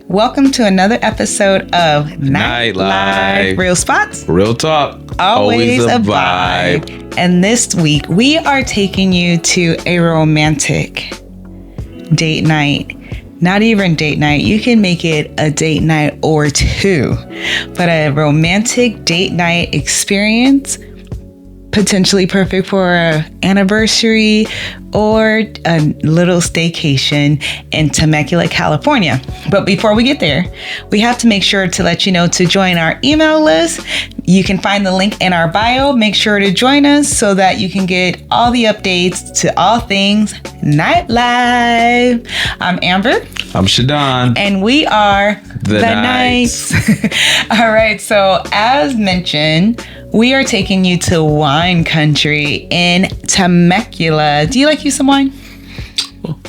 Welcome to another episode of Night Live. Real spots. Real talk. Always a vibe. And this week, we are taking you to a romantic date night. Not even date night. You can make it a date night or two. But a romantic date night experience, potentially perfect for an anniversary or a little staycation in Temecula, California. But before we get there, we have to make sure to let you know to join our email list. You can find the link in our bio. Make sure to join us so that you can get all the updates to all things Night Live. I'm Amber. I'm Shadon. And we are The Knights. All right. So as mentioned, we are taking you to wine country in Temecula. Do you like you some wine?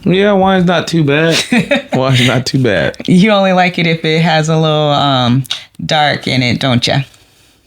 Yeah, wine's not too bad. Wine's not too bad. You only like it if it has a little dark in it, don't you?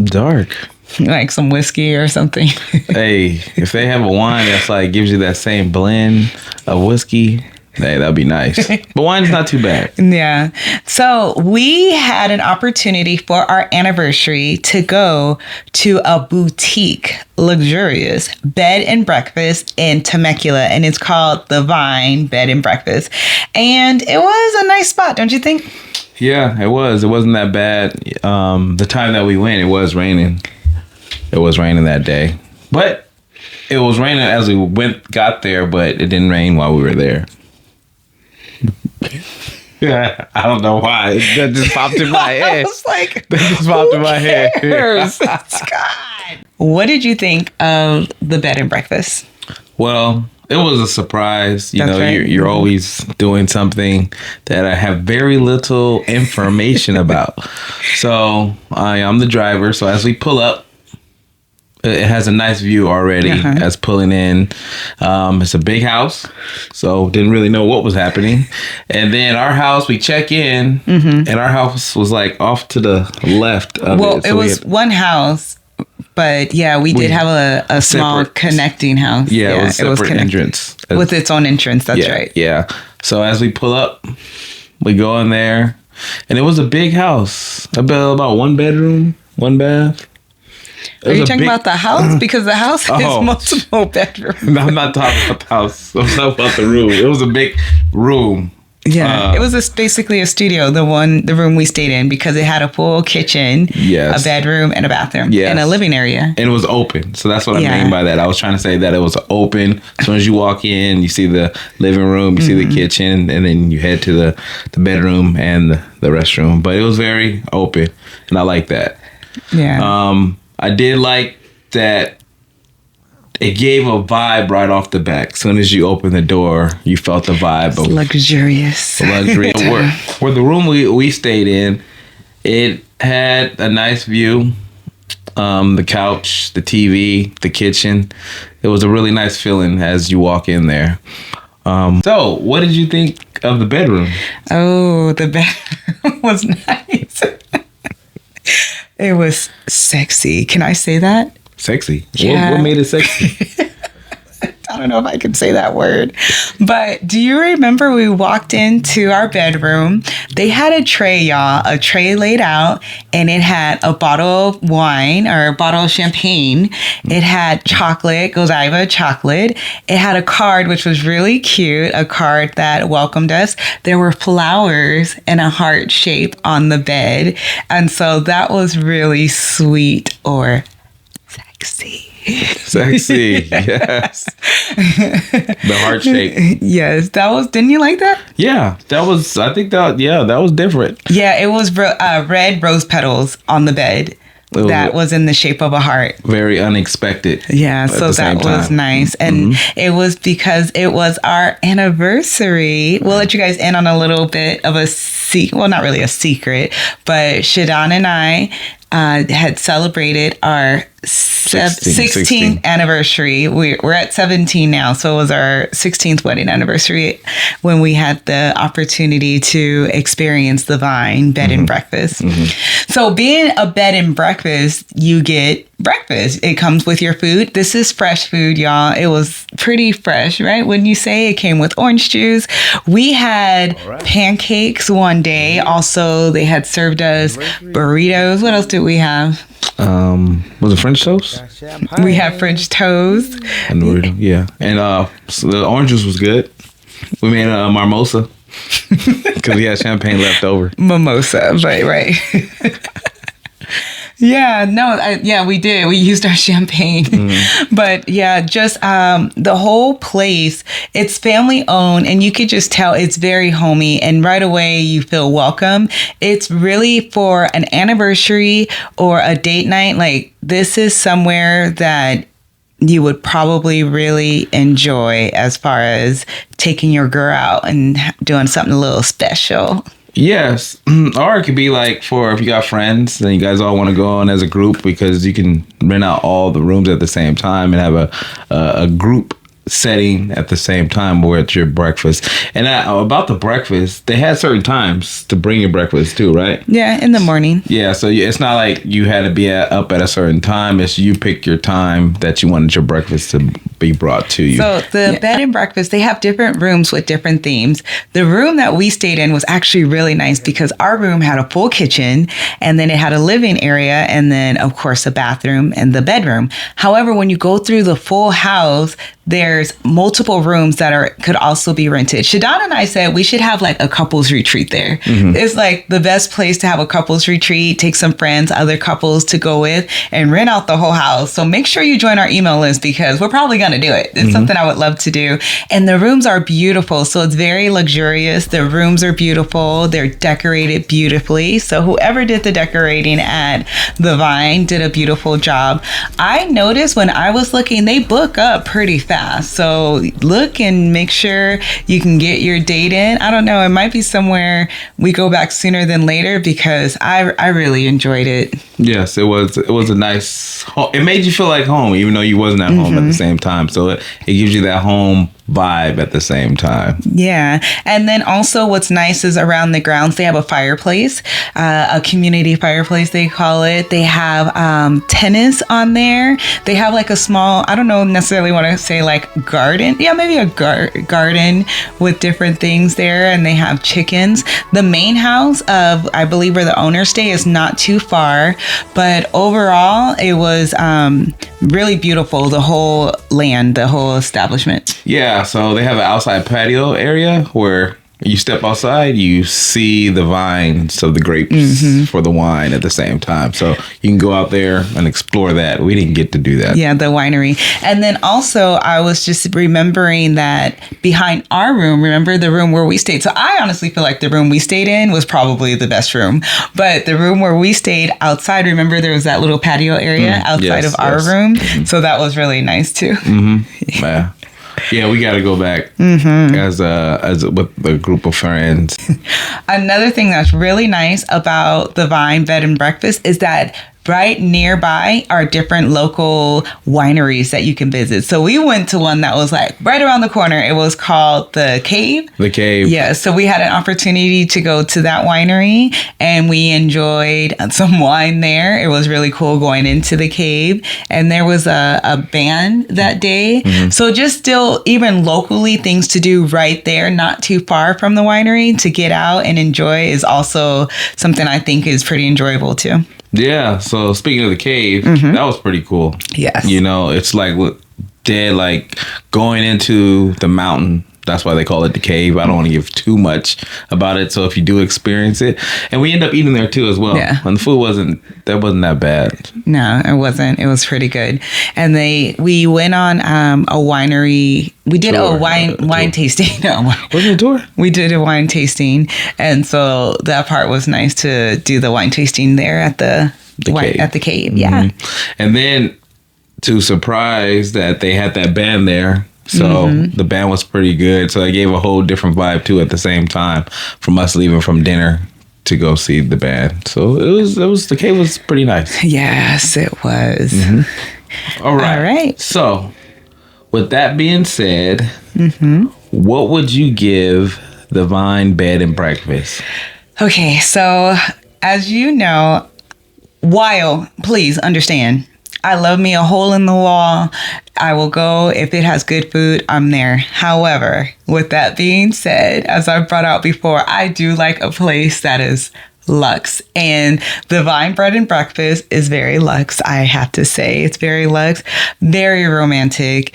Dark? Like some whiskey or something. Hey, if they have a wine that's like gives you that same blend of whiskey, hey, that'd be nice. But wine's not too bad. Yeah. So we had an opportunity for our anniversary to go to a boutique, luxurious bed and breakfast in Temecula. And it's called The Vine Bed and Breakfast. And it was a nice spot, don't you think? Yeah, it was. It wasn't that bad. The time that we went, it was raining. It was raining that day. But it was raining as we got there, but it didn't rain while we were there. Yeah, I don't know why. That just popped in my head. I was like, that just popped in my head. God. What did you think of the bed and breakfast? Well, it was a surprise. You That's know, right. you're always doing something that I have very little information about. So I'm the driver. So as we pull up, it has a nice view already as pulling in. It's a big house, so didn't really know what was happening. And then our house, we check in, and our house was like off to the left of Well, it. So it was one house, but yeah, we did have a small separate connecting house. Yeah, it was separate entrance. With its own entrance, that's right. Yeah. So as we pull up, we go in there, and it was a big house. About one bedroom, one bath. Are you talking about the house? Because the house has multiple bedrooms. No, I'm not talking about the house. I'm talking about the room. It was a big room. Yeah, it was basically a studio, the room we stayed in, because it had a full kitchen, a bedroom, and a bathroom, and a living area. And it was open. So that's what I mean by that. I was trying to say that it was open. As soon as you walk in, you see the living room, you see the kitchen, and then you head to the bedroom and the restroom. But it was very open, and I like that. Yeah. I did like that it gave a vibe right off the bat. As soon as you opened the door, you felt the vibe of luxurious. Luxury. Where the room we stayed in, it had a nice view. The couch, the TV, the kitchen. It was a really nice feeling as you walk in there. So, what did you think of the bedroom? Oh, the bedroom was nice. It was sexy. Can I say that? Sexy? Yeah. What made it sexy? I don't know if I can say that word. But do you remember we walked into our bedroom? They had a tray, y'all. A tray laid out, and it had a bottle of wine or a bottle of champagne. It had chocolate, Godiva chocolate. It had a card, which was really cute, a card that welcomed us. There were flowers and a heart shape on the bed. And so that was really sweet or sexy. Sexy, yes. The heart shape. Yes, that was. Didn't you like that? Yeah, that was. I think that. Yeah, that was different. Yeah, it was red rose petals on the bed. That was in the shape of a heart. Very unexpected. Yeah, so that was nice. And it was because it was our anniversary. We'll let you guys in on a little bit of a secret. Well, not really a secret, but Shadon and I had celebrated our 16th anniversary. We're at 17 now, so it was our 16th wedding anniversary when we had the opportunity to experience the Vine bed and breakfast. So being a bed and breakfast, you get breakfast. It comes with your food. This is fresh food, y'all. It was pretty fresh, right? Wouldn't you say? It came with orange juice. We had pancakes one day. Also, they had served us burritos. What else did we have? Was it French toast? We had French toast. And burrito, yeah. And so the orange juice was good. We made a marmosa because we had champagne left over. Mimosa, right. Yeah, we did. We used our champagne. But yeah, just the whole place, it's family owned, and you could just tell it's very homey, and right away you feel welcome. It's really for an anniversary or a date night. Like, this is somewhere that you would probably really enjoy as far as taking your girl out and doing something a little special. Yes. Or it could be like for if you got friends and you guys all want to go on as a group, because you can rent out all the rooms at the same time and have a group setting at the same time where it's your breakfast. And about the breakfast, they had certain times to bring your breakfast too, right? Yeah, in the morning. Yeah, so it's not like you had to be up at a certain time. It's you pick your time that you wanted your breakfast to be brought to you. So the bed and breakfast, they have different rooms with different themes. The room that we stayed in was actually really nice because our room had a full kitchen, and then it had a living area, and then of course a bathroom and the bedroom. However, when you go through the full house, there's multiple rooms that could also be rented. Shadon and I said we should have like a couples retreat there. It's like the best place to have a couples retreat, take some friends, other couples to go with, and rent out the whole house. So make sure you join our email list because we're probably going to do it. It's something I would love to do. And the rooms are beautiful. So it's very luxurious. The rooms are beautiful. They're decorated beautifully. So whoever did the decorating at the Vine did a beautiful job. I noticed when I was looking, they book up pretty fast. So look and make sure you can get your date in. I don't know. It might be somewhere we go back sooner than later because I really enjoyed it. Yes, it was a nice home. It made you feel like home, even though you wasn't at home at the same time. So it gives you that home vibe at the same time. Yeah. And then also what's nice is around the grounds, they have a fireplace, a community fireplace, they call it. They have tennis on there. They have like a small, I don't know necessarily want to say like garden. Yeah, maybe a garden with different things there. And they have chickens. The main house of, I believe, where the owners stay is not too far. But overall, it was really beautiful, the whole land, the whole establishment. Yeah, so they have an outside patio area where you step outside, you see the vines of the grapes for the wine at the same time. So you can go out there and explore that. We didn't get to do that. Yeah, the winery. And then also I was just remembering that behind our room, remember the room where we stayed? So I honestly feel like the room we stayed in was probably the best room. But the room where we stayed outside, remember there was that little patio area outside of our room? So that was really nice too. Yeah. Yeah, we got to go back as with a group of friends. Another thing that's really nice about the Vine Bed and Breakfast is that right nearby are different local wineries that you can visit. So we went to one that was like right around the corner. It was called The Cave. The Cave. Yeah. So we had an opportunity to go to that winery and we enjoyed some wine there. It was really cool going into the cave. And there was a band that day. So just still even locally things to do right there, not too far from the winery to get out and enjoy is also something I think is pretty enjoyable too. Yeah, so speaking of the cave, that was pretty cool. Yes. You know, it's like like going into the mountain. That's why they call it the cave. I don't want to give too much about it. So if you do experience it, and we end up eating there too as well. Yeah. And the food wasn't that bad. No, it wasn't. It was pretty good. And we went on a winery. We did a wine tasting. No, was it a tour? We did a wine tasting, and so that part was nice to do the wine tasting there at the cave. At the cave. Yeah. And then to surprise that they had that band there. So the band was pretty good. So it gave a whole different vibe too at the same time from us leaving from dinner to go see the band. So it was the cave was pretty nice. Yes, it was. All right. All right. So, with that being said, what would you give the Vine Bed and Breakfast? Okay, so as you know, please understand, I love me a hole in the wall. I will go if it has good food, I'm there. However, with that being said, as I've brought out before, I do like a place that is luxe, and the Vine Bread and Breakfast is very luxe. I have to say, it's very luxe, very romantic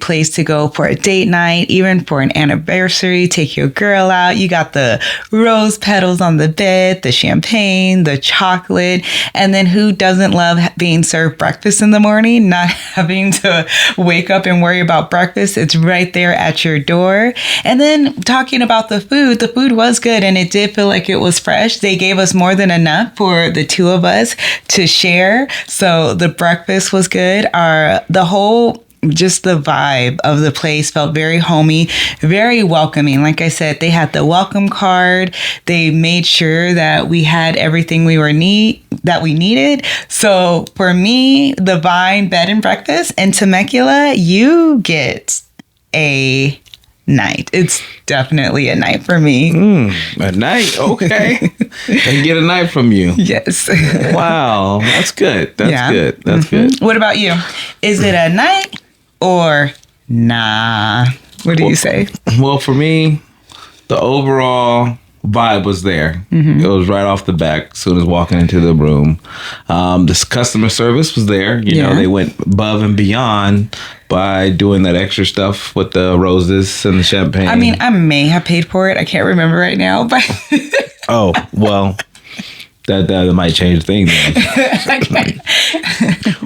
place to go for a date night, even for an anniversary. Take your girl out. You got the rose petals on the bed, the champagne, the chocolate, and then who doesn't love being served breakfast in the morning, not having to wake up and worry about breakfast? It's right there at your door. And then talking about the food was good, and it did feel like it was fresh. They gave us more than enough for the two of us to share. So the breakfast was good. Just the vibe of the place felt very homey, very welcoming. Like I said, they had the welcome card. They made sure that we had everything we needed. So for me, the Vine Bed and Breakfast in Temecula, you get a night. It's definitely a night for me. A night? Okay. I get a night from you. Yes. Wow. That's good. That's good. What about you? Is it a night or nah? What do you say? Well, for me, the overall vibe was there. It was right off the back as soon as walking into the room. This customer service was there. You know, they went above and beyond by doing that extra stuff with the roses and the champagne. I mean, I may have paid for it. I can't remember right now, but oh, well, that might change things then.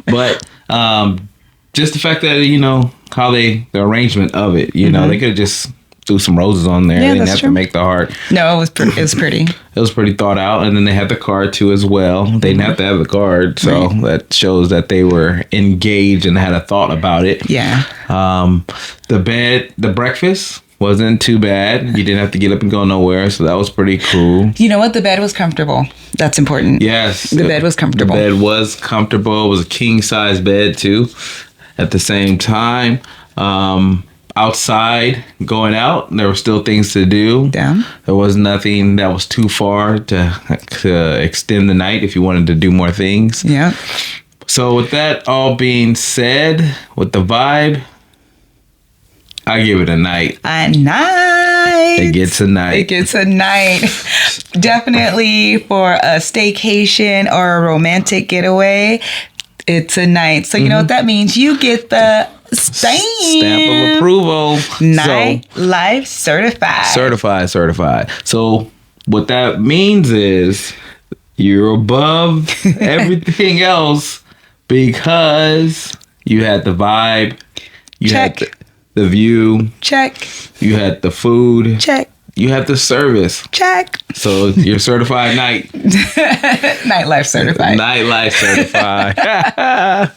But just the fact that, you know, how the arrangement of it, you know, they could have just threw some roses on there. They didn't have to make the heart. No, it was pretty. It was pretty thought out. And then they had the card too as well. They didn't have to have the card. So that shows that they were engaged and had a thought about it. Yeah. The breakfast wasn't too bad. You didn't have to get up and go nowhere. So that was pretty cool. You know what? The bed was comfortable. That's important. Yes. The bed was comfortable. The bed was comfortable. It was a king size bed too. At the same time, outside, going out, there were still things to do. Yeah. There was nothing that was too far to extend the night if you wanted to do more things. Yeah. So with that all being said, with the vibe, I give it a night. A night. It gets a night. It gets a night. Definitely for a staycation or a romantic getaway, it's a night. So you know what that means? You get the stamp of approval. Night Life certified. Certified. So what that means is you're above everything else because you had the vibe. You Check. had the view. Check. You had the food. Check. You had the service. Check. So you're certified night. Nightlife certified. Nightlife certified.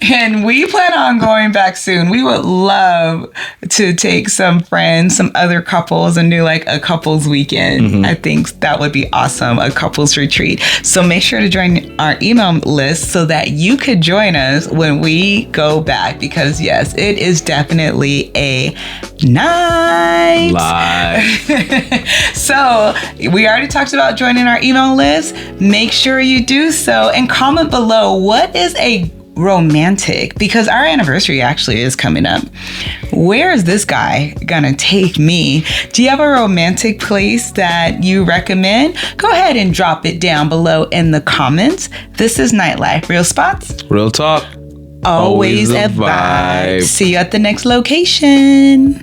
And we plan on going back soon. We would love to take some friends, some other couples, and do like a couples weekend. I think that would be awesome, a couples retreat. So make sure to join our email list so that you could join us when we go back, because yes, it is definitely a night. Live. So we already talked about joining our email list. Make sure you do so and comment below, what is a romantic, because our anniversary actually is coming up. Where is this guy gonna take me? Do you have a romantic place that you recommend? Go ahead and drop it down below in the comments. This is Nightlife. Real spots, Real talk. always a vibe. See you at the next location.